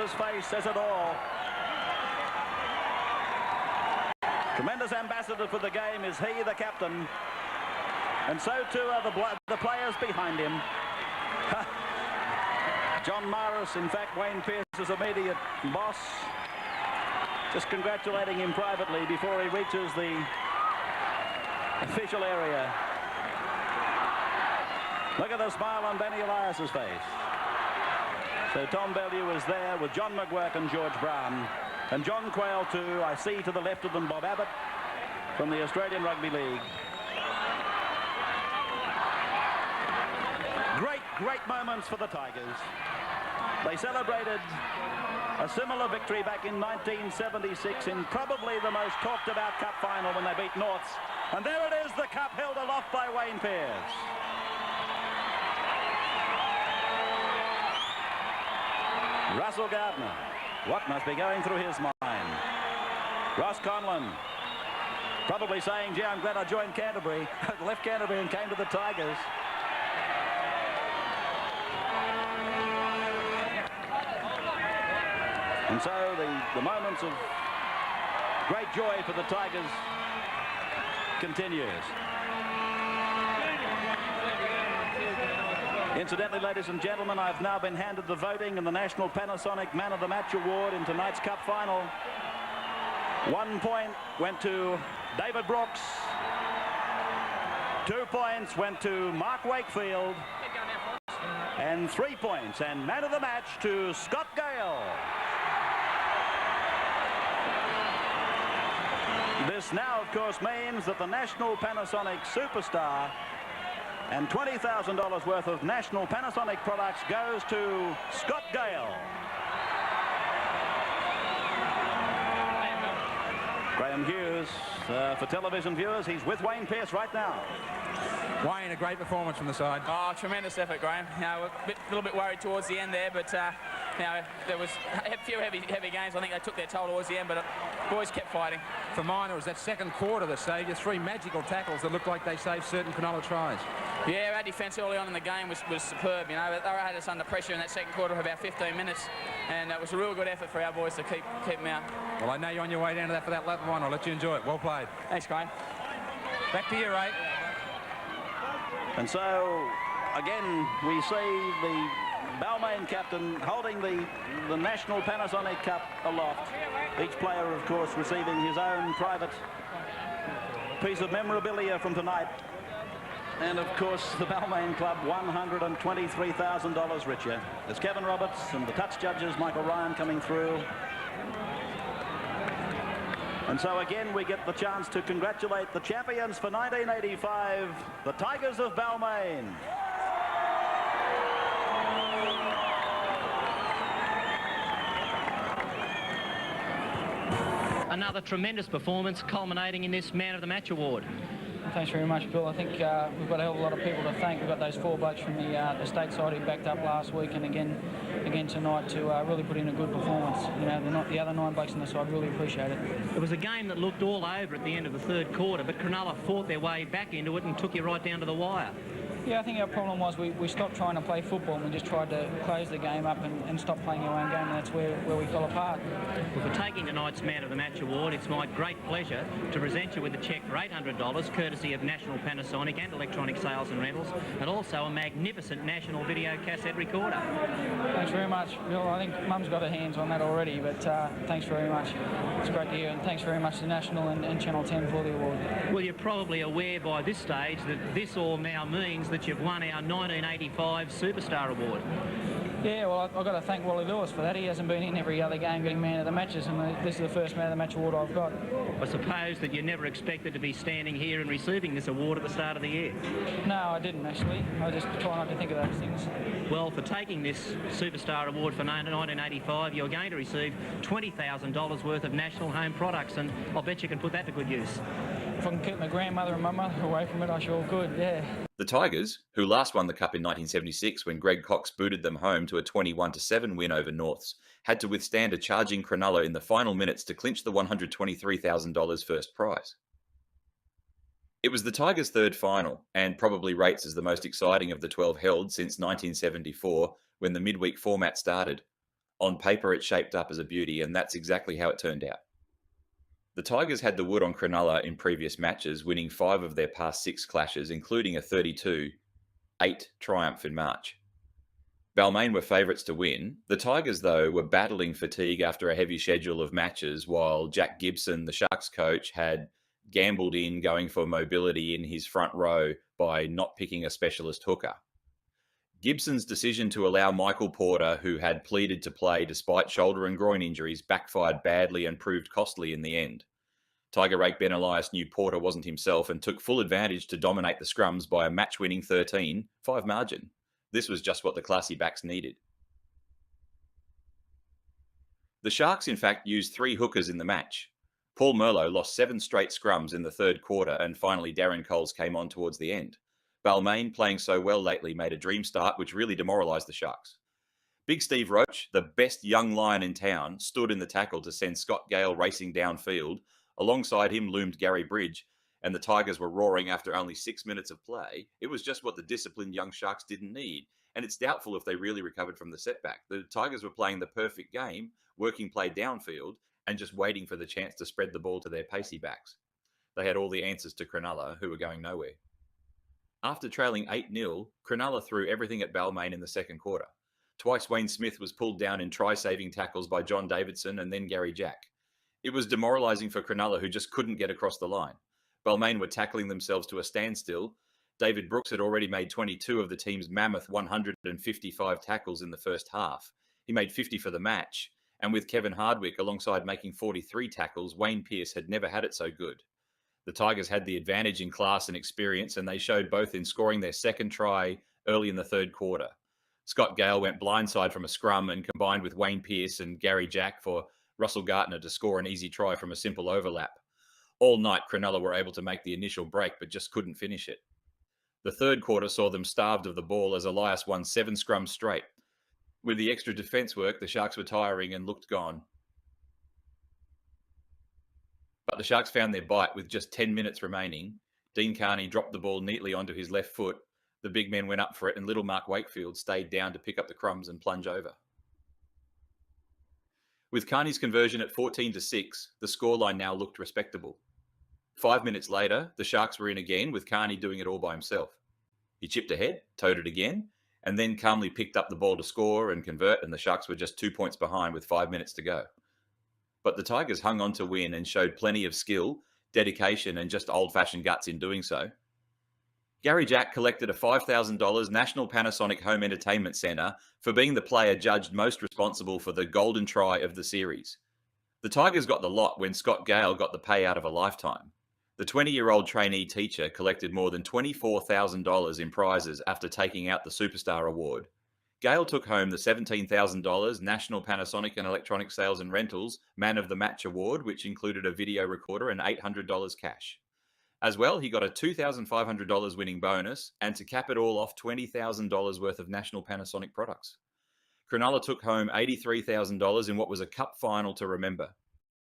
Elias's face says it all. Tremendous ambassador for the game is he, the captain. And so too are the players behind him. John Morris, in fact, Wayne Pearce's immediate boss, just congratulating him privately before he reaches the official area. Look at the smile on Benny Elias's face. So Tom Bellew is there with John McGuirk and George Brown. And John Quayle too, I see to the left of them Bob Abbott from the Australian Rugby League. Great moments for the Tigers. They celebrated a similar victory back in 1976 in probably the most talked about cup final when they beat Norths. And there it is, the cup held aloft by Wayne Pearce. Russell Gardner, what must be going through his mind? Ross Conlon, probably saying, gee, I'm glad I joined Canterbury, left Canterbury and came to the Tigers. And so the moments of great joy for the Tigers continues. Incidentally, ladies and gentlemen, I've now been handed the voting in the National Panasonic Man of the Match Award in tonight's Cup final. 1 point went to David Brooks. 2 points went to Mark Wakefield. And 3 points and Man of the Match to Scott Gale. This now, of course, means that the National Panasonic Superstar and $20,000 worth of National Panasonic products goes to Scott Gale. Graham Hughes, for television viewers, he's with Wayne Pearce right now. Wayne, a great performance from the side. Oh, tremendous effort, Graham. You know, a little bit worried towards the end there, but you know, there was a few heavy games. I think they took their toll towards the end, but boys kept fighting. For mine, it was that second quarter that saved you. 3 magical tackles that looked like they saved certain Cronulla tries. Yeah, our defence early on in the game was superb. You know, they had us under pressure in that second quarter for about 15 minutes, and it was a real good effort for our boys to keep them out. Well, I know you're on your way down to that for that lap one. I'll let you enjoy it. Well played. Thanks, Graham. Back to you, Ray. And so, again, we see the Balmain captain holding the National Panasonic Cup aloft. Each player, of course, receiving his own private piece of memorabilia from tonight. And, of course, the Balmain Club, $123,000 richer. There's Kevin Roberts and the touch judges, Michael Ryan, coming through. And so again, we get the chance to congratulate the champions for 1985, the Tigers of Balmain. Another tremendous performance culminating in this Man of the Match award. Thanks very much, Bill. I think we've got a hell of a lot of people to thank. We've got those 4 blokes from the state side who backed up last week and again tonight to really put in a good performance. You know, the other 9 blokes on the side really appreciate it. It was a game that looked all over at the end of the third quarter, but Cronulla fought their way back into it and took you right down to the wire. Yeah, I think our problem was we stopped trying to play football and we just tried to close the game up and stop playing our own game, and that's where we fell apart. Well, for taking tonight's Man of the Match award, it's my great pleasure to present you with a cheque for $800 courtesy of National Panasonic and Electronic Sales and Rentals, and also a magnificent National video cassette recorder. Thanks very much, Bill. I think Mum's got her hands on that already, but thanks very much. It's great to hear, and thanks very much to National and Channel 10 for the award. Well, you're probably aware by this stage that this all now means that you've won our 1985 Superstar Award. Yeah, well, I've got to thank Wally Lewis for that. He hasn't been in every other game getting Man of the Matches, and this is the first Man of the Match award I've got. I suppose that you never expected to be standing here and receiving this award at the start of the year. No, I didn't actually. I just try not to think of those things. Well, for taking this Superstar Award for 1985, you're going to receive $20,000 worth of national home products, and I'll bet you can put that to good use. If I can keep my grandmother and my mother away from it, I sure could, yeah. The Tigers, who last won the Cup in 1976 when Greg Cox booted them home to a 21-7 win over Norths, had to withstand a charging Cronulla in the final minutes to clinch the $123,000 first prize. It was the Tigers' third final, and probably rates as the most exciting of the 12 held since 1974, when the midweek format started. On paper, it shaped up as a beauty, and that's exactly how it turned out. The Tigers had the wood on Cronulla in previous matches, winning 5 of their past 6 clashes, including a 32-8 triumph in March. Balmain were favourites to win. The Tigers, though, were battling fatigue after a heavy schedule of matches, while Jack Gibson, the Sharks coach, had gambled in going for mobility in his front row by not picking a specialist hooker. Gibson's decision to allow Michael Porter, who had pleaded to play despite shoulder and groin injuries, backfired badly and proved costly in the end. Tiger rake Ben Elias knew Porter wasn't himself and took full advantage to dominate the scrums by a match-winning 13-5 margin. This was just what the classy backs needed. The Sharks, in fact, used 3 hookers in the match. Paul Merlot lost 7 straight scrums in the third quarter, and finally Darren Coles came on towards the end. Balmain, playing so well lately, made a dream start, which really demoralised the Sharks. Big Steve Roach, the best young lion in town, stood in the tackle to send Scott Gale racing downfield. Alongside him loomed Gary Bridge, and the Tigers were roaring after only 6 minutes of play. It was just what the disciplined young Sharks didn't need, and it's doubtful if they really recovered from the setback. The Tigers were playing the perfect game, working play downfield, and just waiting for the chance to spread the ball to their pacey backs. They had all the answers to Cronulla, who were going nowhere. After trailing 8-0, Cronulla threw everything at Balmain in the second quarter. Twice Wayne Smith was pulled down in try-saving tackles by John Davidson and then Gary Jack. It was demoralising for Cronulla, who just couldn't get across the line. Balmain were tackling themselves to a standstill. David Brooks had already made 22 of the team's mammoth 155 tackles in the first half. He made 50 for the match, and with Kevin Hardwick alongside making 43 tackles, Wayne Pearce had never had it so good. The Tigers had the advantage in class and experience, and they showed both in scoring their second try early in the third quarter. Scott Gale went blindside from a scrum and combined with Wayne Pearce and Gary Jack for Russell Gartner to score an easy try from a simple overlap. All night, Cronulla were able to make the initial break, but just couldn't finish it. The third quarter saw them starved of the ball as Elias won 7 scrums straight. With the extra defence work, the Sharks were tiring and looked gone. But the Sharks found their bite with just 10 minutes remaining. Dean Carney dropped the ball neatly onto his left foot. The big men went up for it, and little Mark Wakefield stayed down to pick up the crumbs and plunge over. With Carney's conversion at 14-6, the scoreline now looked respectable. 5 minutes later, the Sharks were in again, with Carney doing it all by himself. He chipped ahead, towed it again, and then calmly picked up the ball to score and convert, and the Sharks were just 2 points behind with 5 minutes to go. But the Tigers hung on to win and showed plenty of skill, dedication, and just old-fashioned guts in doing so. Gary Jack collected a $5,000 National Panasonic Home Entertainment Centre for being the player judged most responsible for the golden try of the series. The Tigers got the lot when Scott Gale got the payout of a lifetime. The 20-year-old trainee teacher collected more than $24,000 in prizes after taking out the Superstar Award. Gale took home the $17,000 National Panasonic and Electronic Sales and Rentals Man of the Match Award, which included a video recorder and $800 cash. As well, he got a $2,500 winning bonus, and to cap it all off, $20,000 worth of National Panasonic products. Cronulla took home $83,000 in what was a cup final to remember.